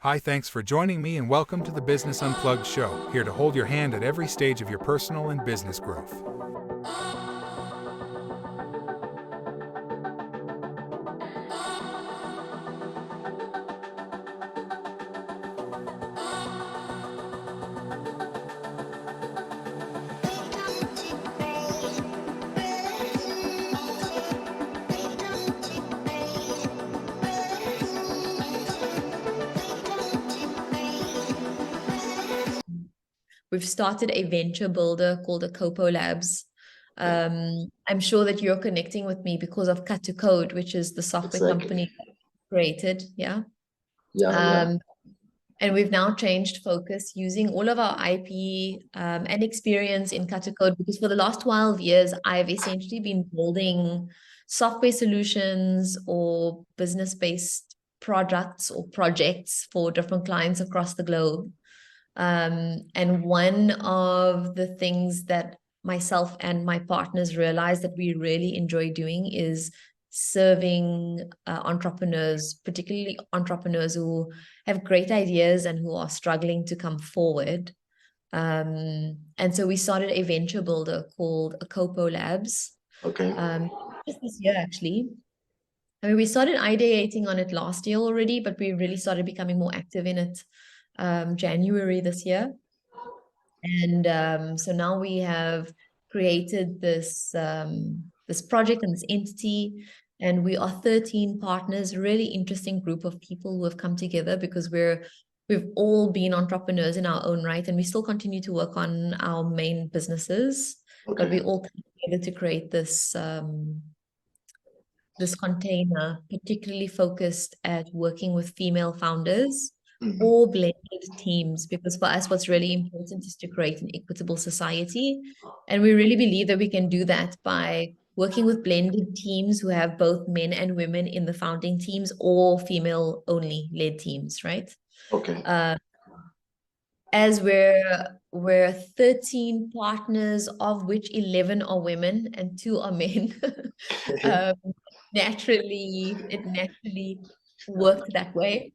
Hi, thanks for joining me and welcome to the Business Unplugged show, here to hold your hand at every stage of your personal and business growth. We've started a venture builder called a Copo Labs. I'm sure that you're connecting with me because of Cut to Code, which is the software Exactly. company that I created. Yeah. Yeah. And we've now changed focus using all of our IP and experience in Cut to Code, because for the last 12 years, I've essentially been building software solutions or business-based products or projects for different clients across the globe. And one of the things that myself and my partners realized that we really enjoy doing is serving entrepreneurs, particularly entrepreneurs who have great ideas and who are struggling to come forward. And so we started a venture builder called Copo Labs. Okay. Just this year, actually. I mean, we started ideating on it last year already, but we really started becoming more active in it January this year. And so now we have created this project and this entity, and we are 13 partners, really interesting group of people who have come together because we've all been entrepreneurs in our own right, and we still continue to work on our main businesses, but we Okay. all come together to create this container, particularly focused at working with female founders Mhm. or blended teams, because for us, what's really important is to create an equitable society. And we really believe that we can do that by working with blended teams who have both men and women in the founding teams or female only led teams, right? Okay. As we're 13 partners, of which 11 are women and 2 are men. um, it naturally worked that way,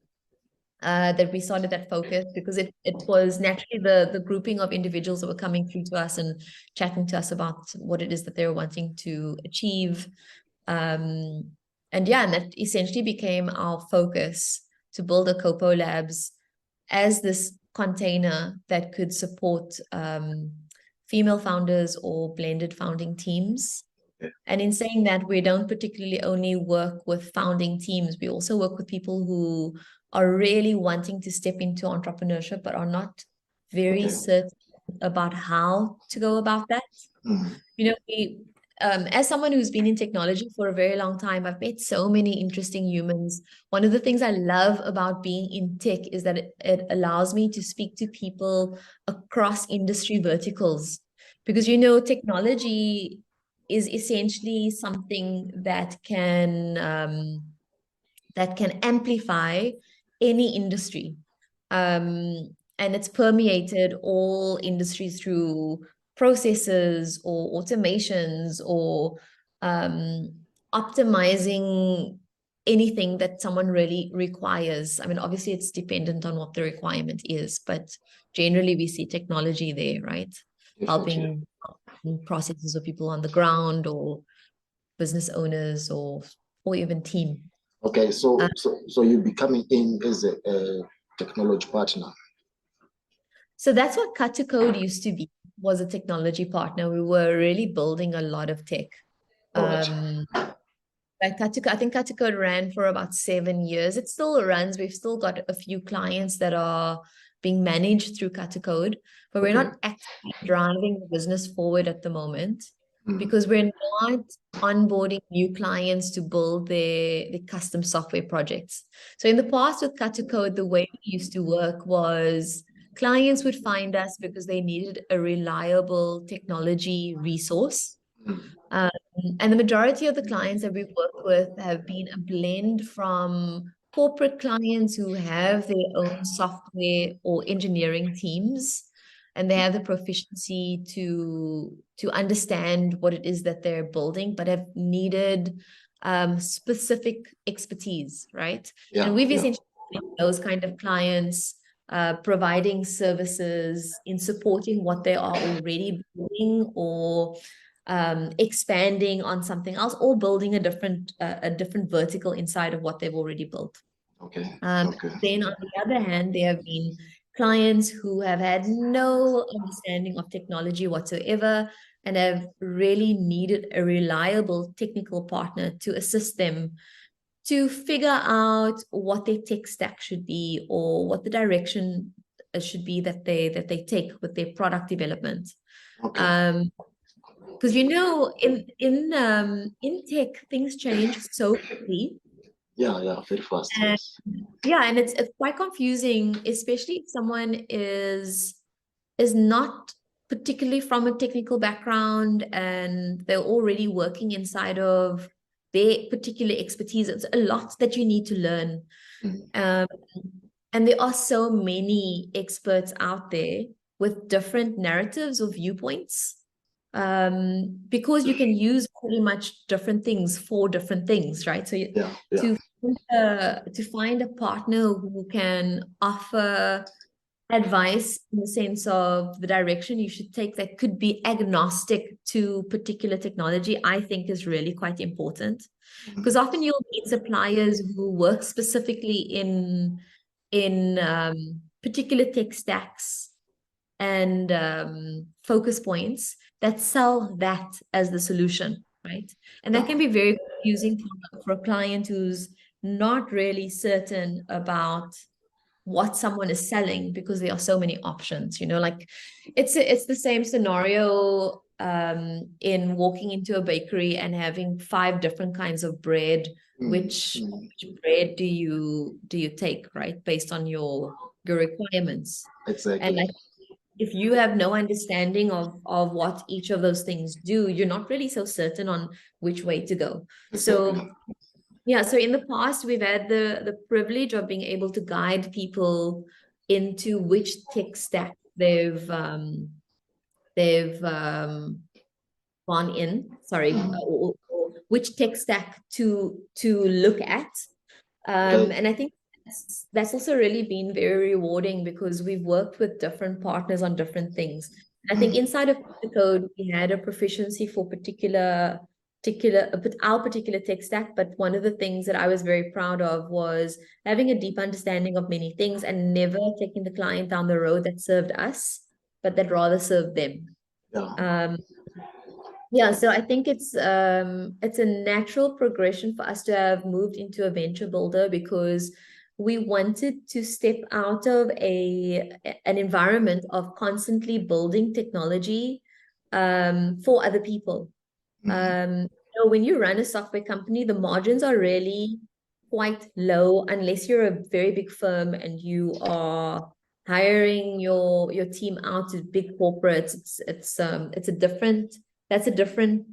that we started that focus, because it was naturally the grouping of individuals that were coming through to us and chatting to us about what it is that they were wanting to achieve. And that essentially became our focus, to build a Copo Labs as this container that could support female founders or blended founding teams. Yeah. And in saying that, we don't particularly only work with founding teams, we also work with people who are really wanting to step into entrepreneurship but are not very Okay. certain about how to go about that. Mhm. You know, as someone who's been in technology for a very long time, I've met so many interesting humans. One of the things I love about being in tech is that it allows me to speak to people across industry verticals, because, technology is essentially something that can amplify any industry. And it's permeated all industries through processes or automations or optimizing anything that someone really requires. I mean, obviously it's dependent on what the requirement is, but generally we see technology there, right? Definitely. Helping processes of people on the ground or business owners or even team. Okay. So you're becoming in as a technology partner. So that's what Cut to Code used to be, was a technology partner. We were really building a lot of tech. All right. I think Cut to Code ran for about 7 years. It still runs. We've still got a few clients that are being managed through Cut to Code, but we're Okay. not actively driving the business forward at the moment, Mhm. because we're not onboarding new clients to build the custom software projects. So in the past with Cut to Code, the way we used to work was clients would find us because they needed a reliable technology resource. Mhm. And the majority of the clients that we've worked with have been a blend from corporate clients who have their own software or engineering teams, and they have the proficiency to understand what it is that they're building, but have needed specific expertise, right? And Yeah. we've Yeah. essentially those kind of clients, providing services in supporting what they are already doing, or expanding on something else, or building a different vertical inside of what they've already built. Okay. Then on the other hand, there have been clients who have had no understanding of technology whatsoever and have really needed a reliable technical partner to assist them to figure out what their tech stack should be, or what the direction should be that they take with their product development. Okay. Because in tech, things change so quickly. Yeah, very fast. And Yes. yeah, and it's quite confusing, especially if someone is not particularly from a technical background and they're already working inside of their particular expertise. It's a lot that you need to learn. And there are so many experts out there with different narratives or viewpoints, because you can use pretty much different things for different things, right? So Yeah. to find a partner who can offer advice in the sense of the direction you should take that could be agnostic to particular technology, I think is really quite important. Because often you'll meet suppliers who work specifically in particular tech stacks and focus points that sell that as the solution, right? And that can be very confusing for a client who's not really certain about what someone is selling, because there are so many options, like it's the same scenario in walking into a bakery and having 5 different kinds of bread. Which bread do you take, right, based on your Exactly. requirements? And like, if you have no understanding of what each of those things do, you're not really so certain on which way to go. So yeah, so in the past, we've had the privilege of being able to guide people into which tech stack they've gone in, or which tech stack to look at. And I think that's also really been very rewarding, because we've worked with different partners on different things. I think inside of the code, we had a proficiency for our particular tech stack, but one of the things that I was very proud of was having a deep understanding of many things and never taking the client down the road that served us, but that rather served them. So I think it's a natural progression for us to have moved into a venture builder, because we wanted to step out of an environment of constantly building technology for other people. So when you run a software company, the margins are really quite low unless you're a very big firm and you are hiring your team out to big corporates. It's a different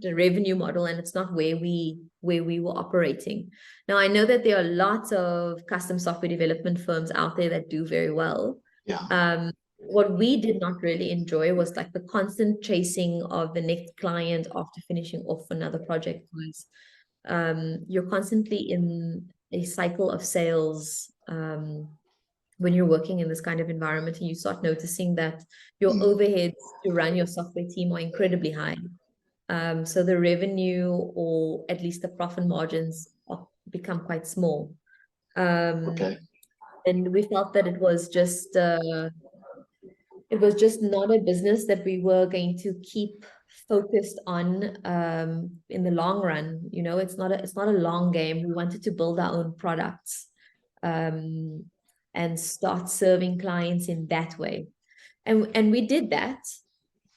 revenue model, and it's not where we were operating. Now, I know that there are lots of custom software development firms out there that do very well. What we did not really enjoy was like the constant chasing of the next client after finishing off another project, because you're constantly in a cycle of sales when you're working in this kind of environment, and you start noticing that your overheads to run your software team are incredibly high. So the revenue, or at least the profit margins, become quite small. And we felt that it was just not a business that we were going to keep focused on in the long run. It's not a long game. We wanted to build our own products and start serving clients in that way. And we did that.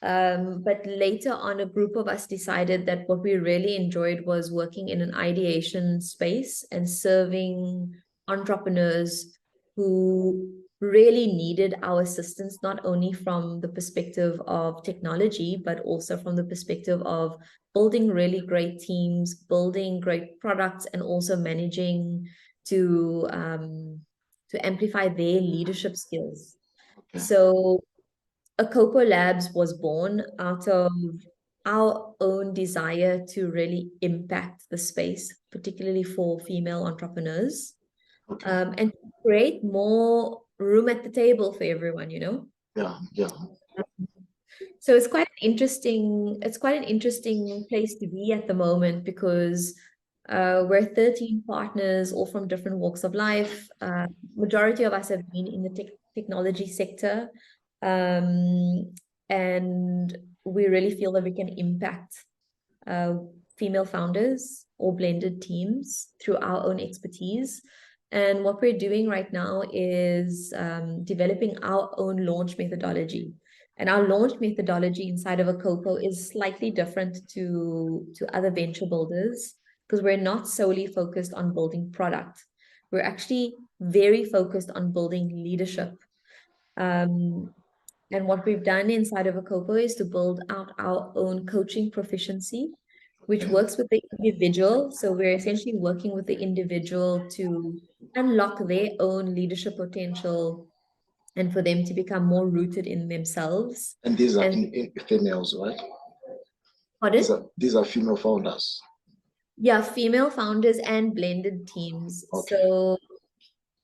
But later on, a group of us decided that what we really enjoyed was working in an ideation space and serving entrepreneurs who really needed our assistance, not only from the perspective of technology, but also from the perspective of building really great teams, building great products, and also managing to amplify their leadership skills. So Akoko Labs was born out of our own desire to really impact the space, particularly for female entrepreneurs. Okay. and create more room at the table for everyone, you know? Yeah, yeah. So it's quite an interesting place to be at the moment because we're 13 partners, all from different walks of life. Majority of us have been in the technology sector. And we really feel that we can impact uh, female founders or blended teams through our own expertise. And what we're doing right now is developing our own launch methodology. And our launch methodology inside of Akopo is slightly different to other venture builders because we're not solely focused on building product. We're actually very focused on building leadership. Um, and what we've done inside of Akopo is to build out our own coaching proficiency, which Okay. works with the individual. So we're essentially working with the individual to unlock their own leadership potential and for them to become more rooted in themselves. And these are And in females, right? pardon? These are female founders. Yeah, female founders and blended teams. Okay. So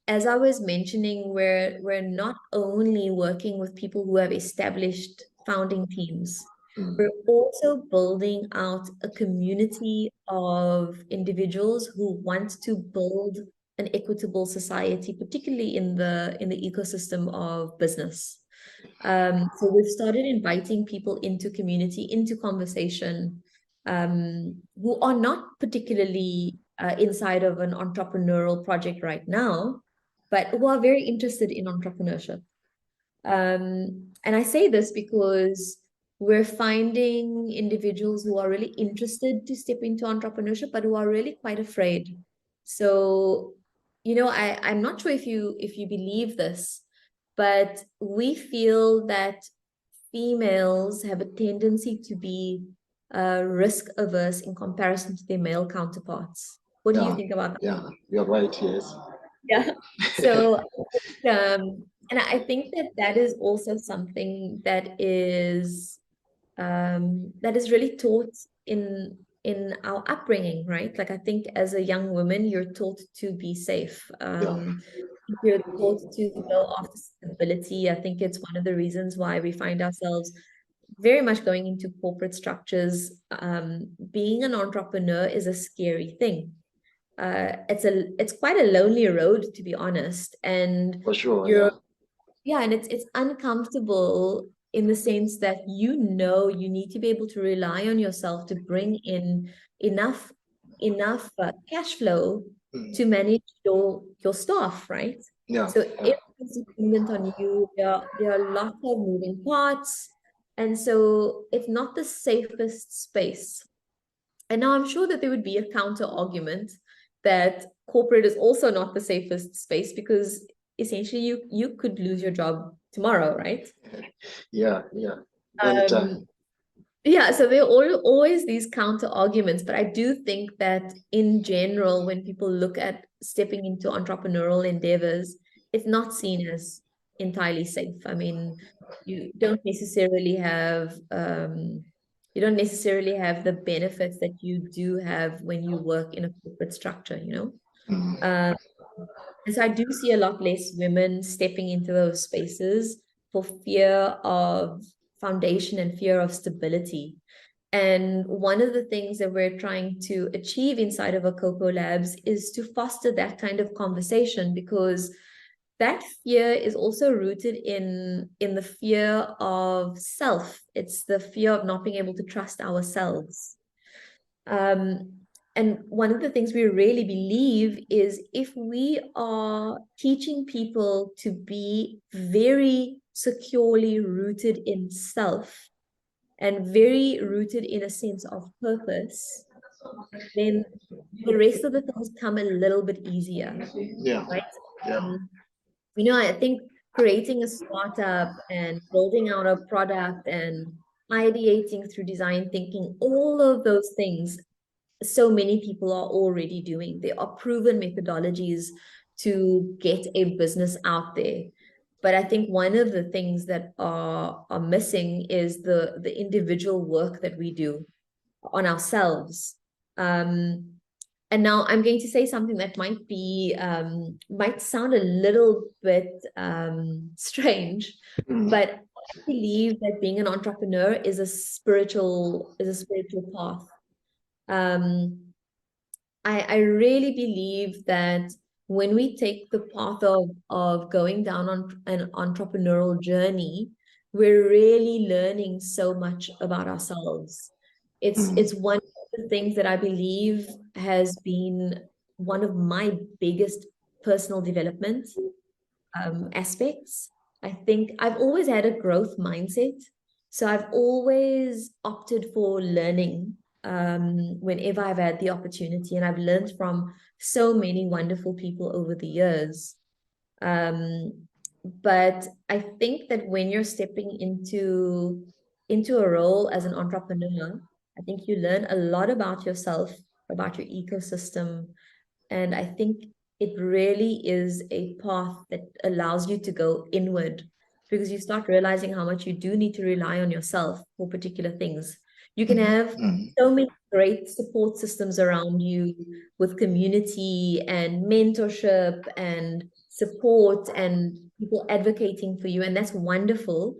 as I was mentioning, we're not only working with people who have established founding teams, Mm. we're also building out a community of individuals who want to build an equitable society, particularly in the ecosystem of business. So we've started inviting people into community, into conversation, who are not particularly inside of an entrepreneurial project right now, but who are very interested in entrepreneurship. And I say this because we're finding individuals who are really interested to step into entrepreneurship, but who are really quite afraid. So, I'm not sure if you believe this, but we feel that females have a tendency to be risk averse in comparison to their male counterparts. What do you Yeah, think about that? yeah, you're right, yes. Yeah. So, and I think that that is also something that is really taught in our upbringing, right? Like I think as a young woman, you're taught to be safe. Yeah. You're taught to go after stability. I think it's one of the reasons why we find ourselves very much going into corporate structures. Being an entrepreneur is a scary thing. It's quite a lonely road, to be honest, and For sure, yeah. you're yeah, and it's uncomfortable in the sense that you need to be able to rely on yourself to bring in enough cash flow Mm. to manage your staff, right? Yeah, So yeah. everything's dependent on you. There are lots of moving parts, and so it's not the safest space. And now I'm sure that there would be a counter argument that corporate is also not the safest space because essentially you could lose your job tomorrow, right? Yeah, yeah. Anytime. Um, yeah, so there are always these counter arguments, but I do think that in general, when people look at stepping into entrepreneurial endeavors, it's not seen as entirely safe. I mean, you don't necessarily have the benefits that you do have when you work in a corporate structure, you know? Mm. Um, and so I do see a lot less women stepping into those spaces for fear of foundation and fear of stability. And one of the things that we're trying to achieve inside of Akopo Labs is to foster that kind of conversation because that fear is also rooted in the fear of self. It's the fear of not being able to trust ourselves. Um, and one of the things we really believe is if we are teaching people to be very securely rooted in self and very rooted in a sense of purpose, then the rest of the things come a little bit easier, Yeah, right? yeah. Um, I think creating a startup and building out a product and ideating through design thinking, all of those things so many people are already doing. There are proven methodologies to get a business out there. But I think one of the things that are missing is the individual work that we do on ourselves. Um, And now I'm going to say something that might be might sound a little bit strange, but I believe that being an entrepreneur is a spiritual path. I really believe that when we take the path of going down on an entrepreneurial journey, we're really learning so much about ourselves. It's one of the things that I believe has been one of my biggest personal development aspects. I think I've always had a growth mindset. So I've always opted for learning whenever I've had the opportunity. And I've learned from so many wonderful people over the years. But I think that when you're stepping into a role as an entrepreneur, I think you learn a lot about yourself, about your ecosystem. And I think it really is a path that allows you to go inward because you start realizing how much you do need to rely on yourself for particular things. You can have so many great support systems around you with community and mentorship and support and people advocating for you, and that's wonderful.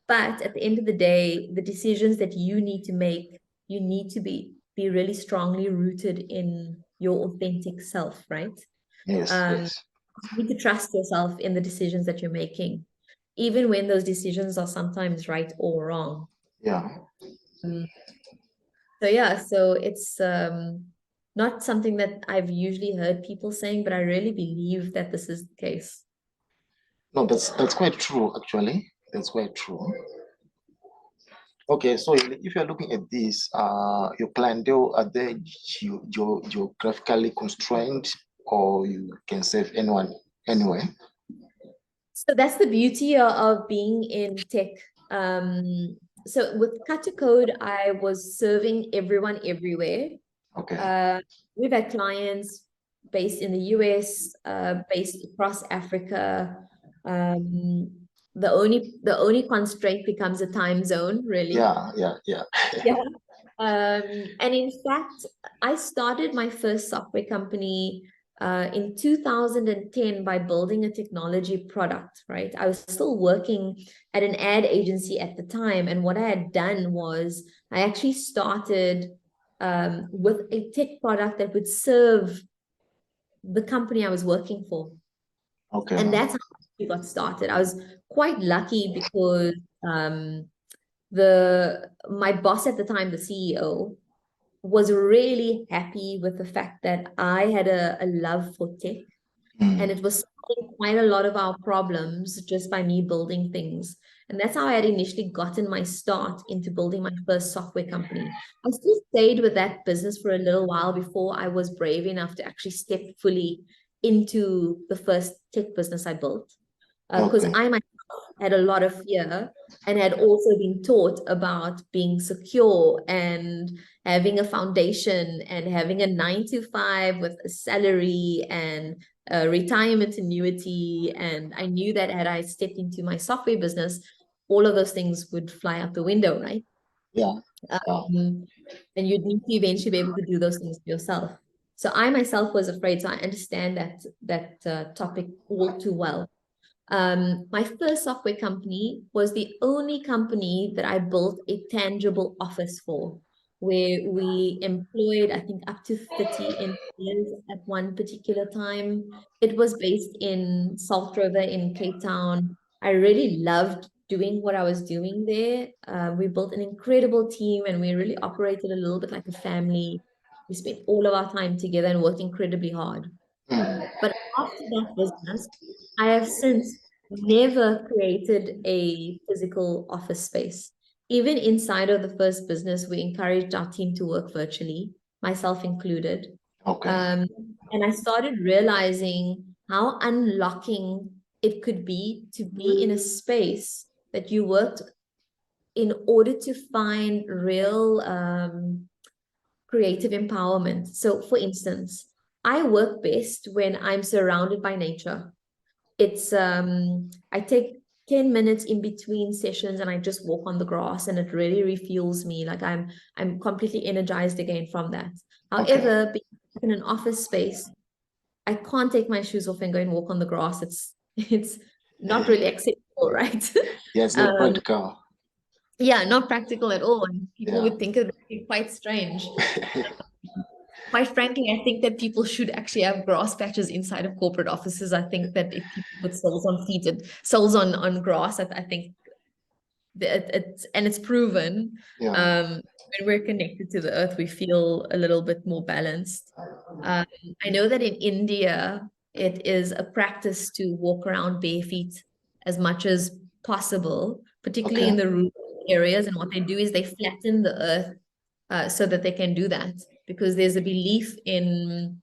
But at the end of the day, the decisions that you need to make, you need to be really strongly rooted in your authentic self, right? Yes, yes. You need to trust yourself in the decisions that you're making, even when those decisions are sometimes right or wrong. Yeah. So yeah, so it's not something that I've usually heard people saying, but I really believe that this is the case. No, that's quite true, actually. That's quite true. Okay, so if you're looking at this, your clientele, are they geographically constrained, or you can serve anyone anywhere? So that's the beauty of being in tech. So with Cut to Code, I was serving everyone everywhere. Okay. We've had clients based in the US, based across Africa. The only constraint becomes a time zone, really. Yeah. Yeah. And in fact, I started my first software company in 2010 by building a technology product, right? I was still working at an ad agency at the time. And what I had done was I actually started with a tech product that would serve the company I was working for. Okay. And that's how we got started. I was quite lucky because my boss at the time, the CEO, was really happy with the fact that I had a love for tech, and it was solving quite a lot of our problems just by me building things. And that's how I had initially gotten my start into building my first software company. I still stayed with that business for a little while before I was brave enough to actually step fully into the first tech business I built. Because I myself had a lot of fear and had also been taught about being secure and having a foundation and having a 9 to 5 with a salary and a retirement annuity. And I knew that had I stepped into my software business, all of those things would fly out the window, right? Yeah. And you'd need to eventually be able to do those things for yourself. So I myself was afraid. So I understand that topic all too well. My first software company was the only company that I built a tangible office for, where we employed, I think, up to 30 engineers at one particular time. It was based in Salt River in Cape Town. I really loved doing what I was doing there. We built an incredible team and we really operated a little bit like a family. We spent all of our time together and worked incredibly hard. But after that business, I have since never created a physical office space. Even inside of the first business, we encouraged our team to work virtually, myself included. Okay. And I started realizing how unlocking it could be to be in a space that you worked in order to find real creative empowerment. So, for instance, I work best when I'm surrounded by nature. It's I take 10 minutes in between sessions and I just walk on the grass and it really refuels me. Like I'm completely energized again from that. However, being in an office space, I can't take my shoes off and go and walk on the grass. It's not really acceptable, right? Yeah, it's not practical. Yeah, not practical at all. And people Yeah. would think it would be quite strange. Quite frankly, I think that people should actually have grass patches inside of corporate offices. I think that if people put soles on feet and soles on grass, I think it's proven. Yeah. When we're connected to the earth, we feel a little bit more balanced. I know that in India, it is a practice to walk around bare feet as much as possible, particularly in Okay. the rural areas. And what they do is they flatten the earth so that they can do that, because there's a belief in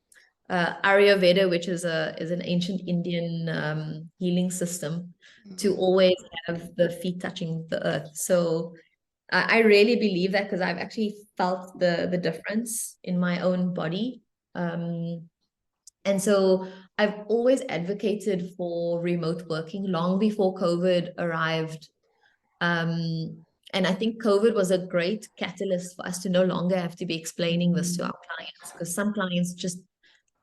Ayurveda, which is an ancient Indian healing system, to always have the feet touching the earth. So I really believe that, because I've actually felt the difference in my own body. And so I've always advocated for remote working long before COVID arrived. And I think COVID was a great catalyst for us to no longer have to be explaining this to our clients, because some clients just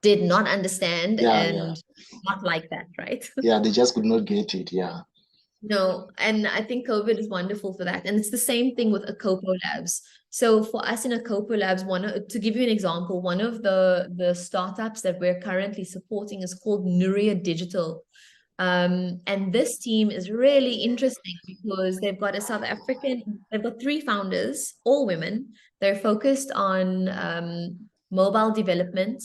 did not understand Yeah, and not like that, right? yeah, they just could not get it. Yeah. No, and I think COVID is wonderful for that. And it's the same thing with Acopo Labs. So for us in Acopo Labs, to give you an example, one of the startups that we're currently supporting is called Nuria Digital. And this team is really interesting because they've got three founders, all women. They're focused on mobile development.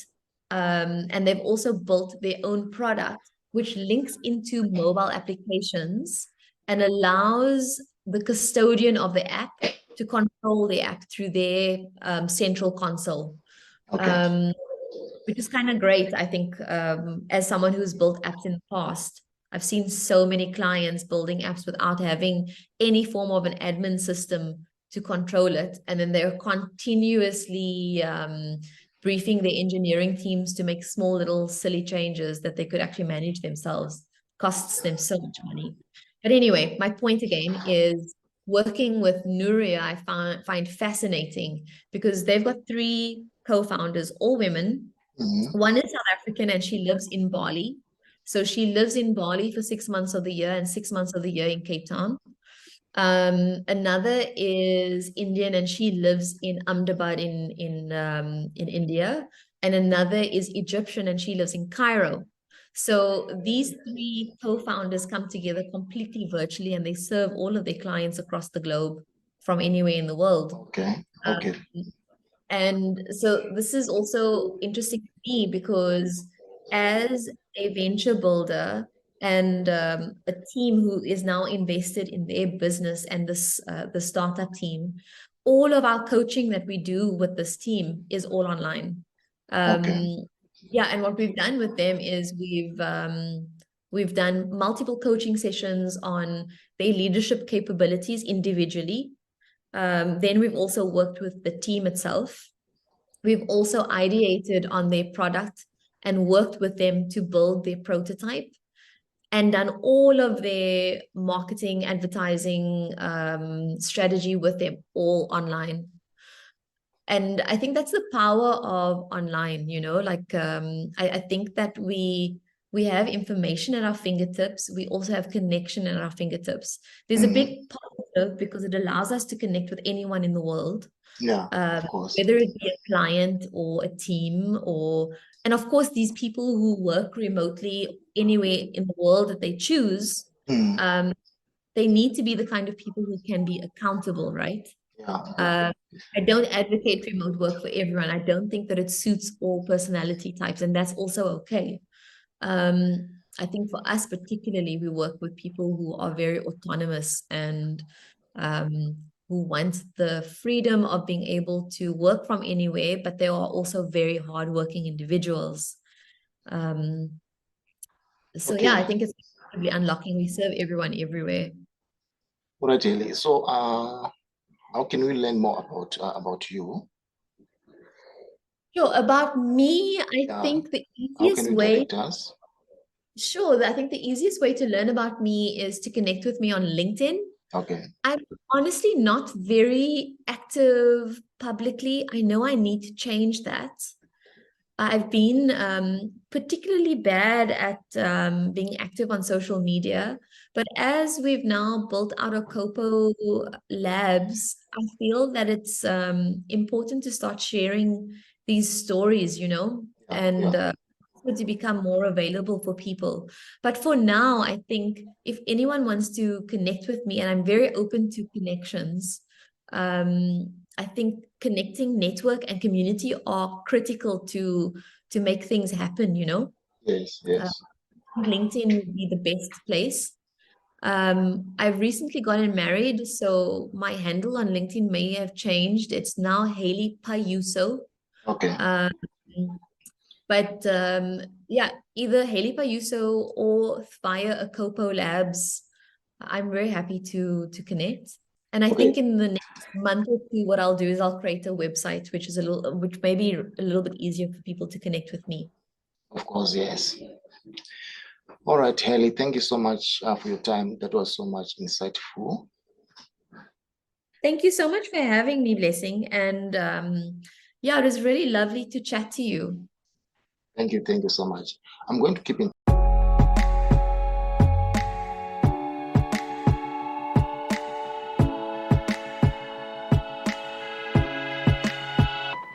And they've also built their own product, which links into mobile applications and allows the custodian of the app to control the app through their central console. Okay. Which is kind of great. I think as someone who's built apps in the past, I've seen so many clients building apps without having any form of an admin system to control it. And then they're continuously briefing their engineering teams to make small little silly changes that they could actually manage themselves. Costs them so much money. But anyway, my point again is working with Nuria, I find fascinating, because they've got three co-founders, all women. One is South African and she lives in Bali. So she lives in Bali for 6 months of the year and 6 months of the year in Cape Town. Another is Indian and she lives in Ahmedabad in India. And another is Egyptian and she lives in Cairo. So these three co-founders come together completely virtually, and they serve all of their clients across the globe from anywhere in the world. Okay. Okay. And so this is also interesting to me, because as a venture builder and a team who is now invested in their business and the startup team, all of our coaching that we do with this team is all online. Okay. Yeah, and what we've done with them is we've done multiple coaching sessions on their leadership capabilities individually. Then we've also worked with the team itself. We've also ideated on their product and worked with them to build their prototype, and done all of their marketing, advertising strategy with them all online. And I think that's the power of online, like I think that we have information at our fingertips. We also have connection at our fingertips. There's a big positive because it allows us to connect with anyone in the world. Yeah, of course. Whether it be a client or a team, and of course, these people who work remotely anywhere in the world that they choose, they need to be the kind of people who can be accountable, right? Yeah. I don't advocate remote work for everyone. I don't think that it suits all personality types, and that's also okay. I think for us particularly, we work with people who are very autonomous and who want the freedom of being able to work from anywhere, but they are also very hardworking individuals. So Okay. yeah, I think it's incredibly unlocking. We serve everyone everywhere. All right, Ellie. So, how can we learn more about you? Sure. About me, I Yeah. think the How easiest can we way, direct us? sure, I think the easiest way to learn about me is to connect with me on LinkedIn. Okay. I'm honestly not very active publicly. I know I need to change that. I've been particularly bad at being active on social media, but as we've now built out our Copo labs, I feel that it's important to start sharing these stories, you know, and to become more available for people. But for now, I think if anyone wants to connect with me, and I'm very open to connections, I think connecting network and community are critical to make things happen, you know. Yes, yes. LinkedIn would be the best place. I've recently gotten married, so my handle on LinkedIn may have changed. It's now Haley Payuso. Okay. But yeah, either Haley Payuso or via a Copo Labs. I'm very happy to connect. And I think in the next month or two, what I'll do is I'll create a website, which may be a little bit easier for people to connect with me. Of course, yes. All right, Haley, thank you so much for your time. That was so much insightful. Thank you so much for having me, Blessing. And yeah, it was really lovely to chat to you. Thank you so much. I'm going to keep in